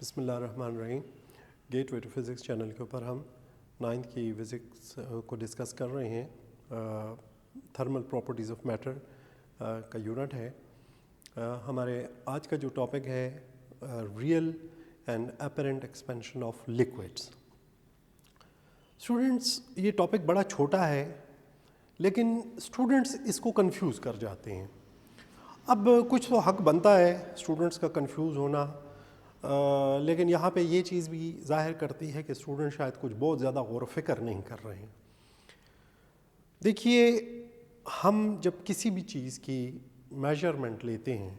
بسم اللہ الرحمن الرحیم. Gateway to physics channel کے اوپر ہم 9th کی فزکس کو ڈسکس کر رہے ہیں. تھرمل پراپرٹیز آف میٹر کا یونٹ ہے. ہمارے آج کا جو ٹاپک ہے real and apparent expansion of liquids. Students یہ ٹاپک بڑا چھوٹا ہے لیکن اسٹوڈنٹس اس کو کنفیوز کر جاتے ہیں. اب کچھ تو حق بنتا ہے اسٹوڈنٹس کا کنفیوز ہونا، لیکن یہاں پہ یہ چیز بھی ظاہر کرتی ہے کہ اسٹوڈنٹ شاید کچھ بہت زیادہ غور و فکر نہیں کر رہے ہیں. دیکھیے، ہم جب کسی بھی چیز کی میجرمنٹ لیتے ہیں،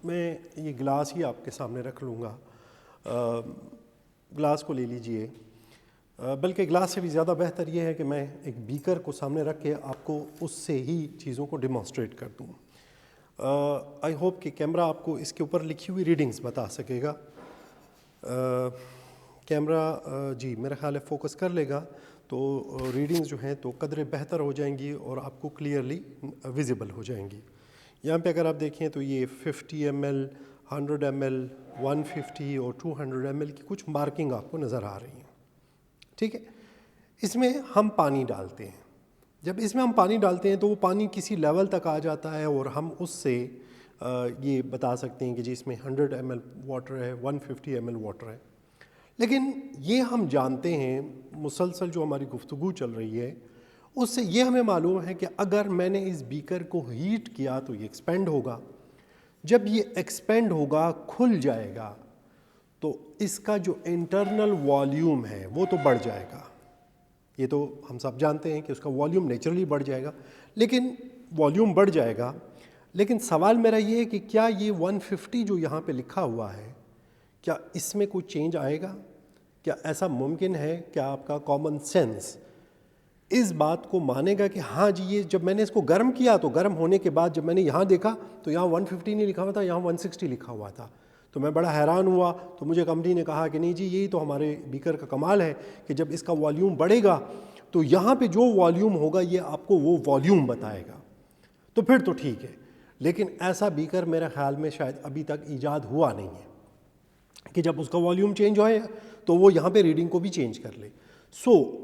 میں یہ گلاس ہی آپ کے سامنے رکھ لوں گا. گلاس کو لے لیجئے، بلکہ گلاس سے بھی زیادہ بہتر یہ ہے کہ میں ایک بیکر کو سامنے رکھ کے آپ کو اس سے ہی چیزوں کو ڈیمانسٹریٹ کر دوں. آئی ہوپ کہ کیمرہ آپ کو اس کے اوپر لکھی ہوئی ریڈنگز بتا سکے گا. کیمرہ جی میرا خیال ہے فوکس کر لے گا تو ریڈنگز جو ہیں تو قدرے بہتر ہو جائیں گی اور آپ کو کلیئرلی ویزیبل ہو جائیں گی. یہاں پہ اگر آپ دیکھیں تو یہ 50 ml 100 ml 150 اور 200 ml کی کچھ مارکنگ آپ کو نظر آ رہی ہیں. ٹھیک ہے، اس میں ہم پانی ڈالتے ہیں. جب اس میں ہم پانی ڈالتے ہیں تو وہ پانی کسی لیول تک آ جاتا ہے اور ہم اس سے یہ بتا سکتے ہیں کہ جی اس میں 100 ml واٹر ہے، 150 ml واٹر ہے. لیکن یہ ہم جانتے ہیں، مسلسل جو ہماری گفتگو چل رہی ہے اس سے یہ ہمیں معلوم ہے کہ اگر میں نے اس بیکر کو ہیٹ کیا تو یہ ایکسپینڈ ہوگا. جب یہ ایکسپینڈ ہوگا، کھل جائے گا، تو اس کا جو انٹرنل والیوم ہے وہ تو بڑھ جائے گا. یہ تو ہم سب جانتے ہیں کہ اس کا والیوم نیچرلی بڑھ جائے گا. لیکن والیوم بڑھ جائے گا، لیکن سوال میرا یہ ہے کہ کیا یہ 150 جو یہاں پہ لکھا ہوا ہے، کیا اس میں کوئی چینج آئے گا؟ کیا ایسا ممکن ہے؟ کیا آپ کا کامن سینس اس بات کو مانے گا کہ ہاں جی یہ جب میں نے اس کو گرم کیا تو گرم ہونے کے بعد جب میں نے یہاں دیکھا تو یہاں 150 نہیں لکھا ہوا تھا، یہاں 160 لکھا ہوا تھا. تو میں بڑا حیران ہوا. تو مجھے کمپنی نے کہا کہ نہیں جی یہی تو ہمارے بیکر کا کمال ہے کہ جب اس کا والیوم بڑھے گا تو یہاں پہ جو والیوم ہوگا یہ آپ کو وہ والیوم بتائے گا. تو پھر تو ٹھیک ہے. لیکن ایسا بیکر میرے خیال میں شاید ابھی تک ایجاد ہوا نہیں ہے کہ جب اس کا والیوم چینج ہوئے تو وہ یہاں پہ ریڈنگ کو بھی چینج کر لے.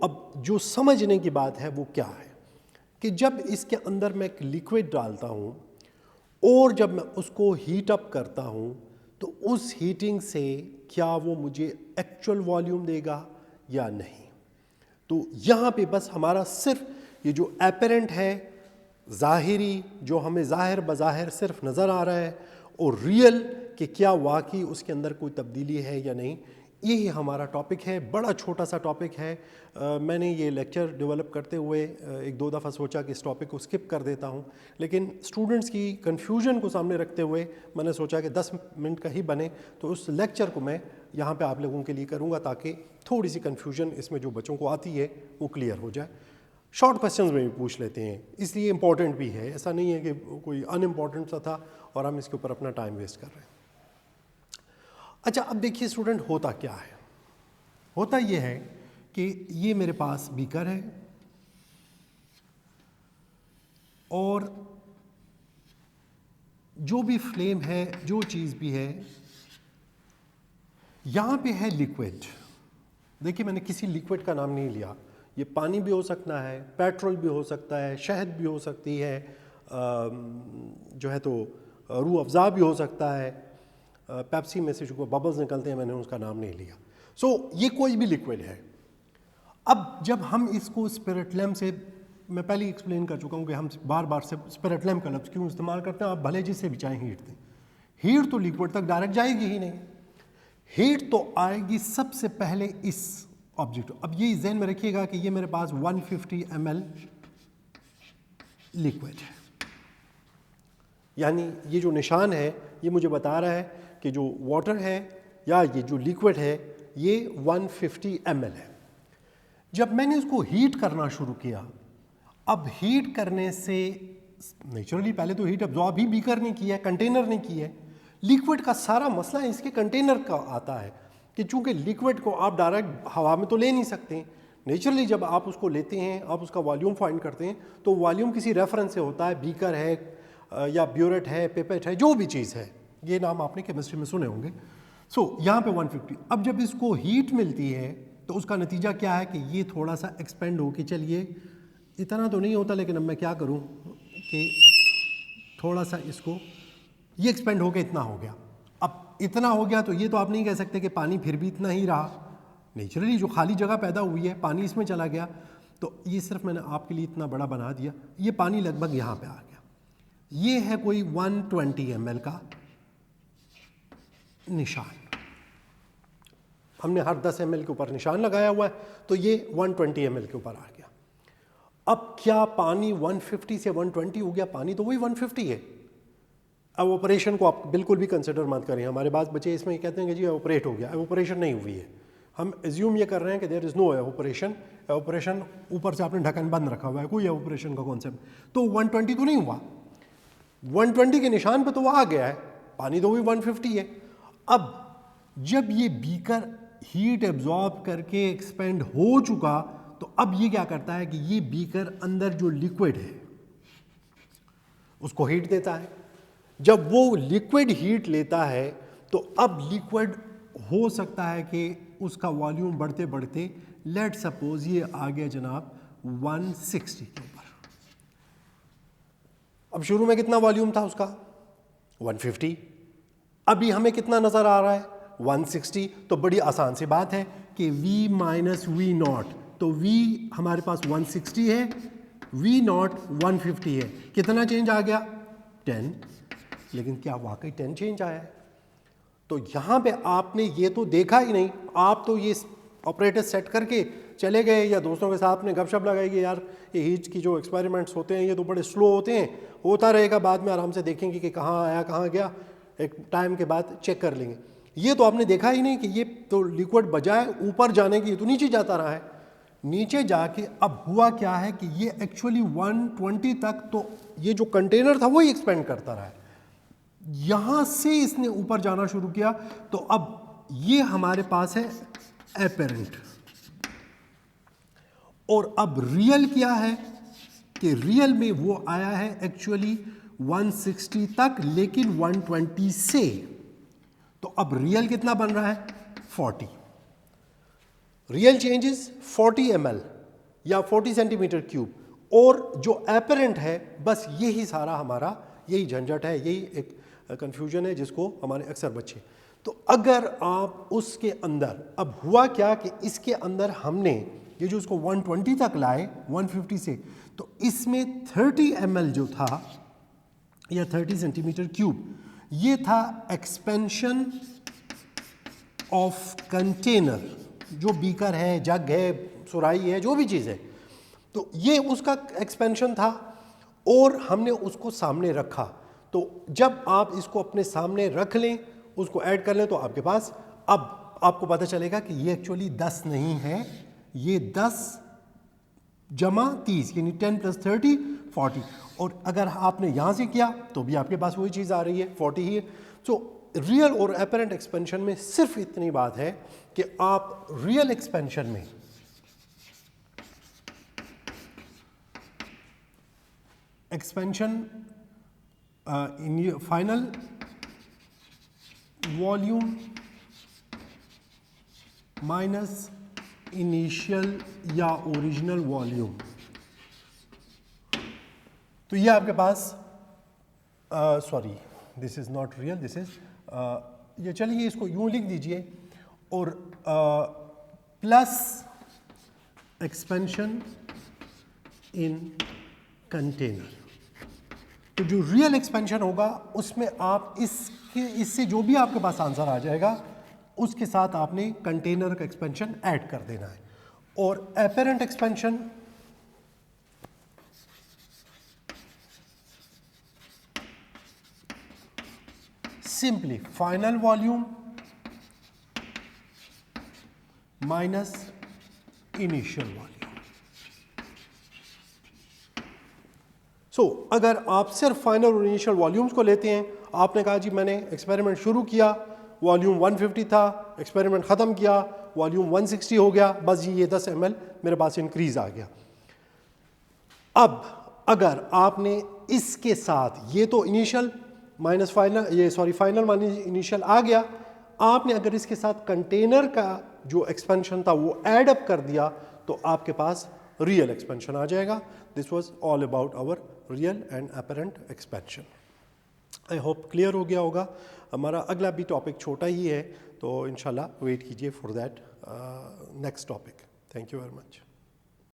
اب جو سمجھنے کی بات ہے وہ کیا ہے کہ جب اس کے اندر میں ایک لیکوڈ ڈالتا ہوں اور جب میں اس کو ہیٹ اپ کرتا ہوں تو اس ہیٹنگ سے کیا وہ مجھے ایکچول والیوم دے گا یا نہیں. تو یہاں پہ بس ہمارا صرف یہ جو اپیرنٹ ہے، ظاہری، جو ہمیں ظاہر بظاہر صرف نظر آ رہا ہے، اور ریئل کہ کیا واقعی اس کے اندر کوئی تبدیلی ہے یا نہیں، یہی ہمارا ٹاپک ہے. بڑا چھوٹا سا ٹاپک ہے. میں نے یہ لیکچر ڈیولپ کرتے ہوئے ایک دو دفعہ سوچا کہ اس ٹاپک کو اسکپ کر دیتا ہوں، لیکن اسٹوڈنٹس کی کنفیوژن کو سامنے رکھتے ہوئے میں نے سوچا کہ 10 منٹ کا ہی بنے تو اس لیکچر کو میں یہاں پہ آپ لوگوں کے لیے کروں گا تاکہ تھوڑی سی کنفیوژن اس میں جو بچوں کو آتی ہے وہ کلیئر ہو جائے. شارٹ کوسچنز میں بھی پوچھ لیتے ہیں، اس لیے امپورٹنٹ بھی ہے. ایسا نہیں ہے کہ کوئی ان امپورٹنٹ سا تھا اور ہم اس کے اوپر اپنا ٹائم ویسٹ کر رہے ہیں. اچھا، اب دیکھیے اسٹوڈنٹ، ہوتا کیا ہے؟ ہوتا یہ ہے کہ یہ میرے پاس بیکر ہے اور جو بھی فلیم ہے، جو چیز بھی ہے، یہاں پہ ہے لیکوڈ. دیکھیے میں نے کسی لیکوڈ کا نام نہیں لیا. یہ پانی بھی ہو سکتا ہے، پیٹرول بھی ہو سکتا ہے، شہد بھی ہو سکتی ہے، جو ہے تو روح افزا بھی ہو سکتا ہے. پیپسی میں سے جو ببلز نکلتے ہیں میں نے اس کا نام نہیں لیا. یہ کوئی بھی لیکوڈ ہے. اب جب ہم اس کو اسپرٹ لیمپ سے، میں پہلے ایکسپلین کر چکا ہوں کہ ہم بار بار سے اسپرٹ لیمپ کا لفظ کیوں استعمال کرتے ہیں. آپ بھلے جس سے بھی چاہیں ہیٹ دیں، ہیٹ تو لیکوڈ تک ڈائریکٹ جائے گی ہی نہیں. ہیٹ تو آئے گی سب سے پہلے اس آبجیکٹ. اب یہ ذہن میں رکھیے گا کہ یہ میرے پاس 150 ml لیکوڈ ہے، یعنی یہ جو نشان ہے یہ مجھے بتا رہا ہے کہ جو واٹر ہے یا یہ جو لیکوڈ ہے یہ 150 ml ہے. جب میں نے اس کو ہیٹ کرنا شروع کیا، اب ہیٹ کرنے سے نیچرلی پہلے تو ہیٹ ابزارب ہی بیکر نے کی ہے، کنٹینر نے کی ہے. لیکوڈ کا سارا مسئلہ اس کے کنٹینر کا آتا ہے کہ چونکہ لیکوڈ کو آپ ڈائریکٹ ہوا میں تو لے نہیں سکتے. نیچرلی جب آپ اس کو لیتے ہیں، آپ اس کا والیوم فائنڈ کرتے ہیں تو والیوم کسی ریفرنس سے ہوتا ہے. بیکر ہے یا بیورٹ ہے، پیپٹ ہے، جو بھی چیز ہے، یہ نام آپ نے کیمسٹری میں سنے ہوں گے. سو یہاں پہ 150. اب جب اس کو ہیٹ ملتی ہے تو اس کا نتیجہ کیا ہے کہ یہ تھوڑا سا ایکسپینڈ ہو کے, چلیے اتنا تو نہیں ہوتا لیکن اب میں کیا کروں کہ تھوڑا سا اس کو, یہ ایکسپینڈ ہو کے اتنا ہو گیا. اب اتنا ہو گیا تو یہ تو آپ نہیں کہہ سکتے کہ پانی پھر بھی اتنا ہی رہا. نیچرلی جو خالی جگہ پیدا ہوئی ہے پانی اس میں چلا گیا, تو یہ صرف میں نے آپ کے لیے اتنا بڑا بنا دیا. یہ پانی لگ بھگ یہاں پہ آ گیا. یہ ہے کوئی 120 ml کا نشان, ہم نے ہر 10 ml کے اوپر نشان لگایا ہوا ہے, تو یہ 120 ml کے اوپر آ گیا. اب کیا پانی 150 سے 120 ہو گیا؟ پانی تو وہی 150 ہے. اب آپریشن کو آپ بالکل بھی کنسیڈر مت کریں. ہمارے پاس بچے اس میں کہتے ہیں کہ جی ایوپریٹ ہو گیا. ایوپریشن نہیں ہوئی ہے. ہم ایزیوم یہ کر رہے ہیں کہ دیر از نو ایوپریشن. ایوپریشن اوپر سے آپ نے ڈھکن بند رکھا ہوا ہے, کوئی ایوپریشن کا کانسیپٹ. تو 120 تو نہیں ہوا. 120 کے نشان پہ تو وہ آ گیا ہے, پانی تو وہی 150 ہے. اب جب یہ بیکر ہیٹ ایبزارب کر کے ایکسپینڈ ہو چکا تو اب یہ کیا کرتا ہے کہ یہ بیکر اندر جو لیکوڈ ہے اس کو ہیٹ دیتا ہے. جب وہ لیکوڈ ہیٹ لیتا ہے تو اب لیکوڈ ہو سکتا ہے کہ اس کا والیوم بڑھتے بڑھتے لیٹ سپوز یہ آ گیا جناب 160 کے اوپر. اب شروع میں کتنا والیوم تھا اس کا؟ 150. ابھی ہمیں کتنا نظر آ رہا ہے؟ 160. تو بڑی آسان سی بات ہے کہ V مائنس وی ناٹ, تو V ہمارے پاس 160 ہے, وی ناٹ 150 ہے. کتنا چینج آ گیا؟ 10. لیکن کیا واقعی 10 چینج آیا ہے؟ تو یہاں پہ آپ نے یہ تو دیکھا ہی نہیں. آپ تو یہ آپریٹر سیٹ کر کے چلے گئے یا دوستوں کے ساتھ نے گپ شپ لگائی کہ یار یہ ہیٹ کی جو ایکسپیریمنٹس ہوتے ہیں یہ تو بڑے سلو ہوتے ہیں, ہوتا رہے گا, بعد میں آرام سے دیکھیں گے کہ کہاں آیا کہاں گیا, ایک ٹائم کے بعد چیک کر لیں گے. یہ تو آپ نے دیکھا ہی نہیں کہ یہ تو لیکوڈ بجائے اوپر جانے کی یہ تو نیچے جاتا رہا ہے. نیچے جا کے اب ہوا کیا ہے کہ یہ ایکچولی 120 تک تو یہ جو کنٹینر تھا وہی ایکسپینڈ کرتا رہا ہے. یہاں سے اس نے اوپر جانا شروع کیا تو اب یہ ہمارے پاس ہے اپیرنٹ. اور اب ریئل کیا ہے کہ ریئل میں وہ آیا ہے ایکچولی 160 تک لیکن 120 سے. تو اب ریئل کتنا بن رہا ہے؟ 40. ریئل چینجز 40 ml یا 40 سینٹی میٹر کیوب, اور جو اپیرنٹ ہے بس یہی سارا ہمارا یہی جھنجھٹ ہے, یہی ایک کنفیوژن ہے جس کو ہمارے اکثر بچے. تو اگر آپ اس کے اندر, اب ہوا کیا کہ اس کے اندر ہم نے یہ جو اس کو 120 تک لائے 150 سے, تو اس میں 30 ml جو تھا یا 30 سینٹی میٹر کیوب, یہ تھا ایکسپینشن آف کنٹینر, جو بیکر ہے, جگ ہے, سرائی ہے, جو بھی چیز ہے, تو یہ اس کا ایکسپینشن تھا اور ہم نے اس کو سامنے رکھا. تو جب آپ اس کو اپنے سامنے رکھ لیں, اس کو ایڈ کر لیں, تو آپ کے پاس اب آپ کو پتہ چلے گا کہ یہ ایکچولی 10 نہیں ہے, یہ 10 جمع 30 یعنی 10 + 30 40. اور اگر آپ نے یہاں سے کیا تو بھی آپ کے پاس وہی چیز آ رہی ہے 40 ہی ہے. سو ریئل اور اپیرنٹ ایکسپینشن میں صرف اتنی بات ہے کہ آپ ریئل ایکسپینشن میں expansion final volume minus initial یا اوریجنل والیوم, تو یہ آپ کے پاس sorry this is not real, this is یہ چلیے اس کو یوں لکھ دیجئے, اور پلس ایکسپینشن ان کنٹینر. تو جو ریئل ایکسپینشن ہوگا اس میں آپ اس سے جو بھی آپ کے پاس آنسر آ جائے گا اس کے ساتھ آپ نے کنٹینر کا ایکسپینشن ایڈ کر دینا ہے. اور apparent expansion simply final volume minus initial volume. So اگر آپ صرف فائنل اور انیشیل والیومز کو لیتے ہیں, آپ نے کہا جی میں نے ایکسپیریمنٹ شروع کیا, والیوم 150 تھا, ایکسپیریمنٹ ختم کیا, والیوم 160 ہو گیا, بس یہ 10 ml میرے پاس انکریز آ گیا. اب اگر آپ نے اس کے ساتھ, یہ تو initial minus final minus initial آ گیا. آپ نے اگر اس کے ساتھ کنٹینر کا جو ایکسپینشن تھا وہ ایڈ اپ کر دیا تو آپ کے پاس ریئل ایکسپینشن آ جائے گا. This was all about our real and apparent expansion. I hope clear ہو گیا ہوگا. ہمارا اگلا بھی ٹاپک چھوٹا ہی ہے تو انشاءاللہ ویٹ کیجیے for that next topic. Thank you very much.